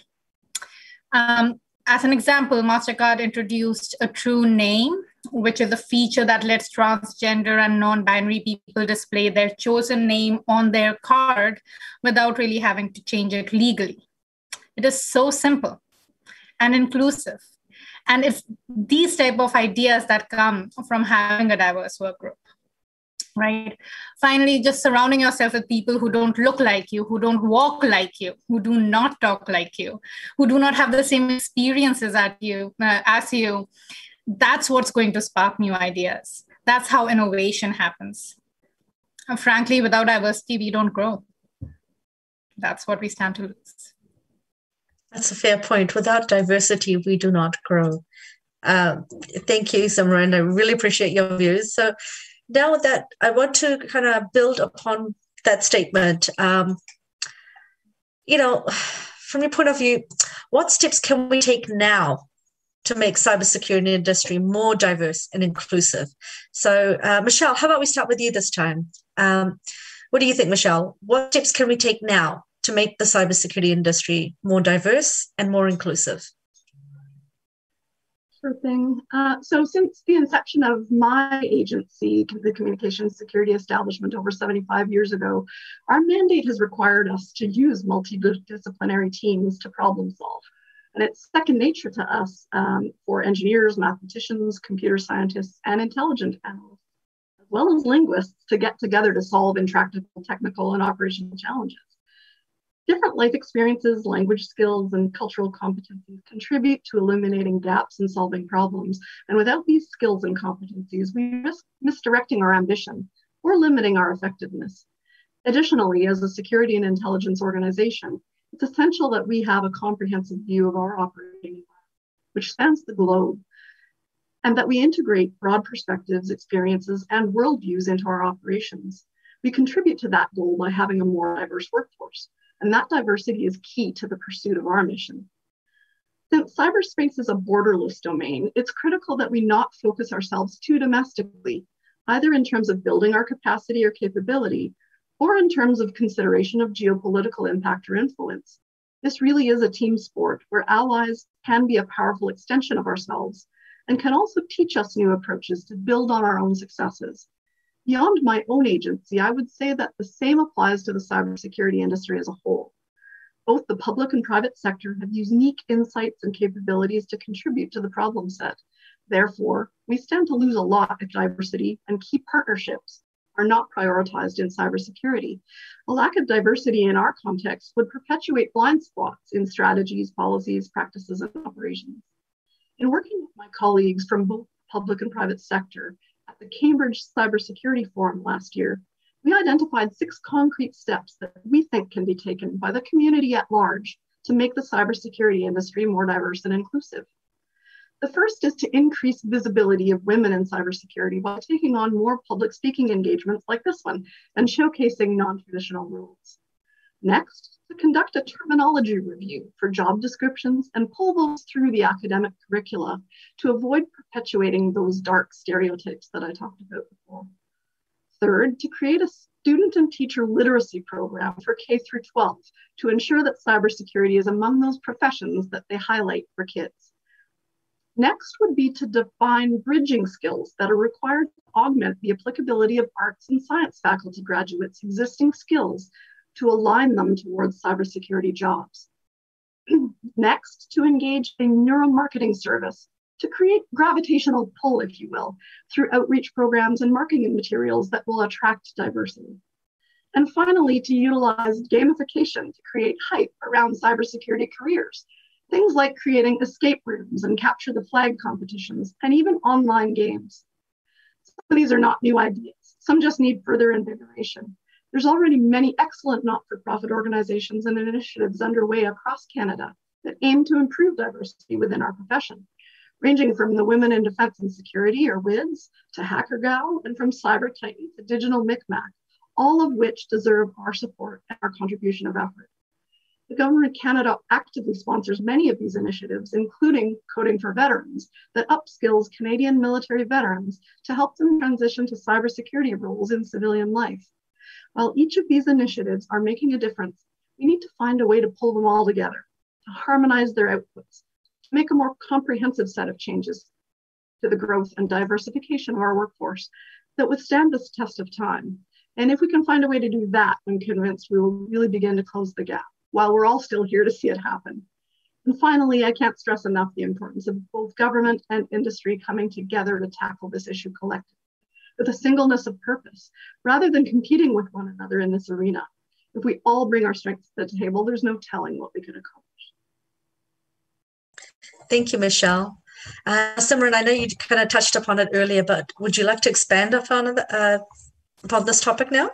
As an example, Mastercard introduced a true name, which is a feature that lets transgender and non-binary people display their chosen name on their card without really having to change it legally. It is so simple and inclusive. And it's these type of ideas that come from having a diverse work group, right? Finally, just surrounding yourself with people who don't look like you, who don't walk like you, who do not talk like you, who do not have the same experiences as you, that's what's going to spark new ideas. That's how innovation happens. And frankly, without diversity, we don't grow. That's what we stand to lose. That's a fair point. Without diversity, we do not grow. Thank you, Simran. I really appreciate your views. So now that I want to kind of build upon that statement, from your point of view, what steps can we take now to make cybersecurity industry more diverse and inclusive? So, Michelle, how about we start with you this time? What do you think, Michelle? What steps can we take now to make the cybersecurity industry more diverse and more inclusive? Sure thing. So since the inception of my agency, the Communications Security Establishment over 75 years ago, our mandate has required us to use multidisciplinary teams to problem solve. And it's second nature to us for engineers, mathematicians, computer scientists, and intelligence analysts, as well as linguists, to get together to solve intractable technical and operational challenges. Different life experiences, language skills, and cultural competencies contribute to illuminating gaps and solving problems. And without these skills and competencies, we risk misdirecting our ambition or limiting our effectiveness. Additionally, as a security and intelligence organization, it's essential that we have a comprehensive view of our operating environment, which spans the globe, and that we integrate broad perspectives, experiences, and worldviews into our operations. We contribute to that goal by having a more diverse workforce. And that diversity is key to the pursuit of our mission. Since cyberspace is a borderless domain, it's critical that we not focus ourselves too domestically, either in terms of building our capacity or capability, or in terms of consideration of geopolitical impact or influence. This really is a team sport where allies can be a powerful extension of ourselves and can also teach us new approaches to build on our own successes. Beyond my own agency, I would say that the same applies to the cybersecurity industry as a whole. Both the public and private sector have unique insights and capabilities to contribute to the problem set. Therefore, we stand to lose a lot if diversity and key partnerships are not prioritized in cybersecurity. A lack of diversity in our context would perpetuate blind spots in strategies, policies, practices, and operations. In working with my colleagues from both public and private sector, at At the Cambridge Cybersecurity Forum last year, we identified 6 concrete steps that we think can be taken by the community at large to make the cybersecurity industry more diverse and inclusive. The first is to increase visibility of women in cybersecurity while taking on more public speaking engagements like this one and showcasing non-traditional roles. Next, to conduct a terminology review for job descriptions and pull those through the academic curricula to avoid perpetuating those dark stereotypes that I talked about before. Third, to create a student and teacher literacy program for K through 12 to ensure that cybersecurity is among those professions that they highlight for kids. Next would be to define bridging skills that are required to augment the applicability of arts and science faculty graduates' existing skills to align them towards cybersecurity jobs. Next, to engage a neuromarketing service to create gravitational pull, if you will, through outreach programs and marketing materials that will attract diversity. And finally, to utilize gamification to create hype around cybersecurity careers. Things like creating escape rooms and capture the flag competitions, and even online games. Some of these are not new ideas. Some just need further invigoration. There's already many excellent not-for-profit organizations and initiatives underway across Canada that aim to improve diversity within our profession, ranging from the Women in Defense and Security, or WIDS, to HackerGal, and from Cyber Titan to Digital Micmac, all of which deserve our support and our contribution of effort. The Government of Canada actively sponsors many of these initiatives, including Coding for Veterans, that upskills Canadian military veterans to help them transition to cybersecurity roles in civilian life. While each of these initiatives are making a difference, we need to find a way to pull them all together, to harmonize their outputs, to make a more comprehensive set of changes to the growth and diversification of our workforce that withstand this test of time. And if we can find a way to do that, I'm convinced we will really begin to close the gap, while we're all still here to see it happen. And finally, I can't stress enough the importance of both government and industry coming together to tackle this issue collectively, with a singleness of purpose, rather than competing with one another in this arena. If we all bring our strengths to the table, there's no telling what we could accomplish. Thank you, Michelle. Simran, I know you kind of touched upon it earlier, but would you like to expand upon this topic now,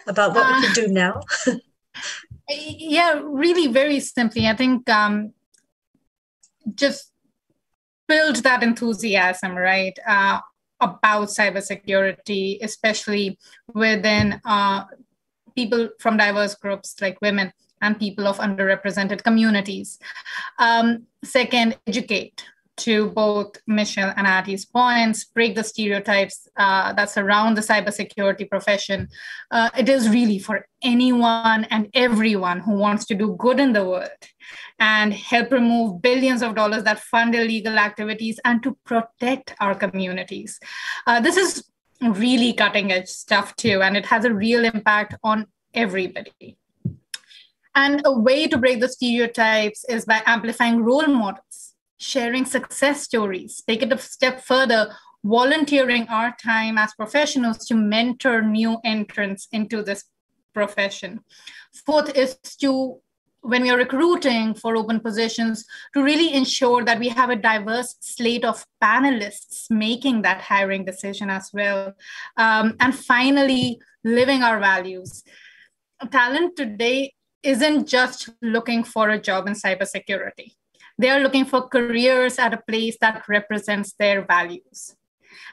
about what we can do now? Yeah, really very simply, I think just build that enthusiasm, right, about cybersecurity, especially within people from diverse groups like women and people of underrepresented communities. Second, educate. To both Michelle and Addie's points, break the stereotypes that surround the cybersecurity profession. It is really for anyone and everyone who wants to do good in the world and help remove billions of dollars that fund illegal activities and to protect our communities. This is really cutting edge stuff too, and it has a real impact on everybody. And a way to break the stereotypes is by amplifying role models, sharing success stories, take it a step further, volunteering our time as professionals to mentor new entrants into this profession. Fourth is to, when we are recruiting for open positions, to really ensure that we have a diverse slate of panelists making that hiring decision as well. And finally, living our values. Talent today isn't just looking for a job in cybersecurity. They are looking for careers at a place that represents their values.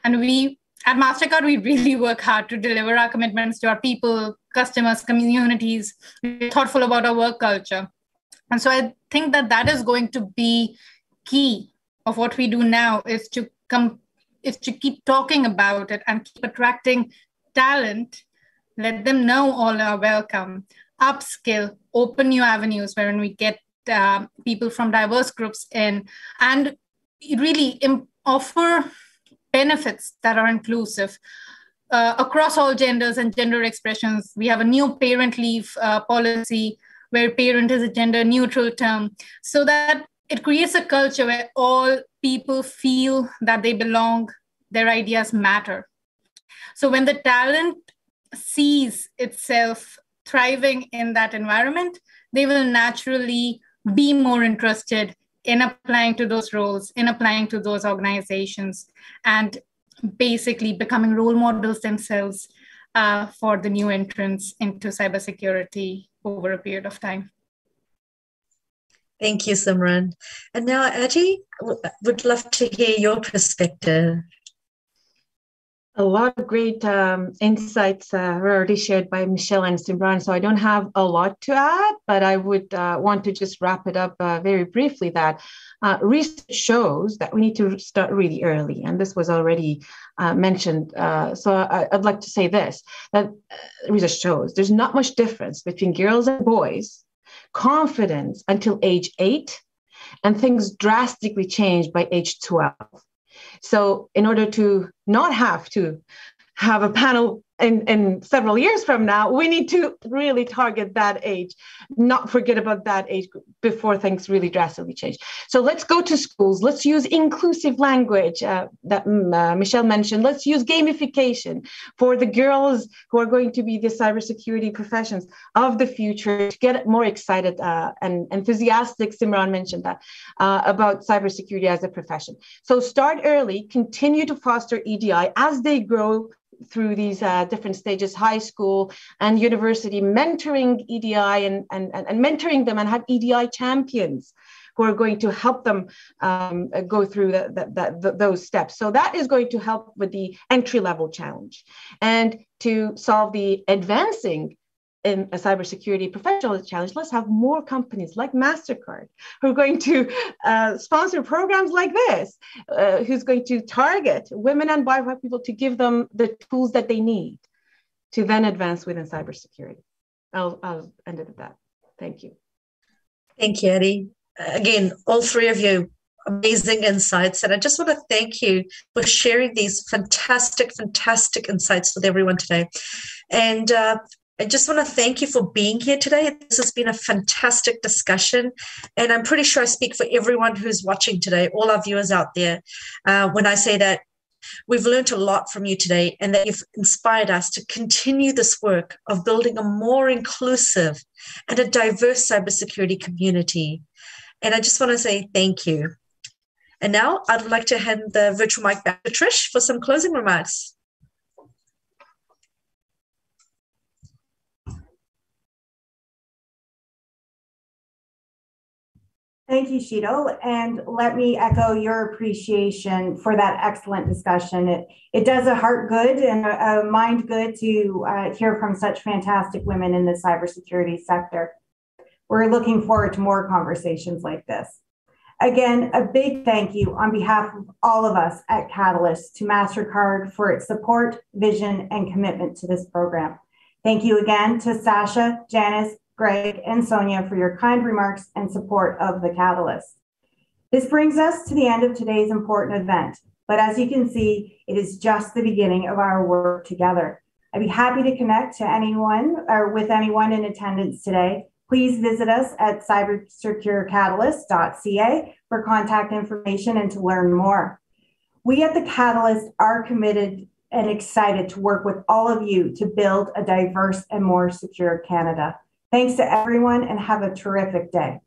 And we, at Mastercard, we really work hard to deliver our commitments to our people, customers, communities. We're thoughtful about our work culture. And so I think that that is going to be key of what we do now, is to keep talking about it and keep attracting talent, let them know all are welcome, upskill, open new avenues wherein we get people from diverse groups in, and really offer benefits that are inclusive across all genders and gender expressions. We have a new parent leave policy where parent is a gender neutral term, so that it creates a culture where all people feel that they belong, their ideas matter. So when the talent sees itself thriving in that environment, they will naturally be more interested in applying to those roles, in applying to those organizations. And basically becoming role models themselves for the new entrants into cybersecurity over a period of time. Thank you, Simran. And now, Aji, would love to hear your perspective. A lot of great insights were already shared by Michelle and Simran, so I don't have a lot to add, but I would want to just wrap it up very briefly that research shows that we need to start really early, and this was already mentioned. So I'd like to say this, that research shows there's not much difference between girls and boys' confidence until age 8, and things drastically change by age 12. So in order to not have to have a panel in several years from now, we need to really target that age, not forget about that age before things really drastically change. So let's go to schools. Let's use inclusive language that Michelle mentioned. Let's use gamification for the girls who are going to be the cybersecurity professions of the future to get more excited and enthusiastic. Simran mentioned that about cybersecurity as a profession. So start early, continue to foster EDI as they grow through these different stages, high school and university, mentoring EDI and mentoring them, and have EDI champions who are going to help them go through those steps. So that is going to help with the entry-level challenge. And to solve the advancing in a cybersecurity professional challenge, let's have more companies like Mastercard who are going to sponsor programs like this, who's going to target women and BIPOC people to give them the tools that they need to then advance within cybersecurity. I'll end it at that. Thank you. Thank you, Eddie. Again, all three of you, amazing insights. And I just want to thank you for sharing these fantastic insights with everyone today. And I just want to thank you for being here today. This has been a fantastic discussion. And I'm pretty sure I speak for everyone who's watching today, all our viewers out there, when I say that we've learned a lot from you today, and that you've inspired us to continue this work of building a more inclusive and a diverse cybersecurity community. And I just want to say thank you. And now I'd like to hand the virtual mic back to Trish for some closing remarks. Thank you, Sidhu, and let me echo your appreciation for that excellent discussion. It does a heart good and a mind good to hear from such fantastic women in the cybersecurity sector. We're looking forward to more conversations like this. Again, a big thank you on behalf of all of us at Catalyst to Mastercard for its support, vision, and commitment to this program. Thank you again to Sasha, Janice, Greg, and Sonia for your kind remarks and support of the Catalyst. This brings us to the end of today's important event, but as you can see, it is just the beginning of our work together. I'd be happy to connect to anyone or with anyone in attendance today. Please visit us at cybersecurecatalyst.ca for contact information and to learn more. We at the Catalyst are committed and excited to work with all of you to build a diverse and more secure Canada. Thanks to everyone and have a terrific day.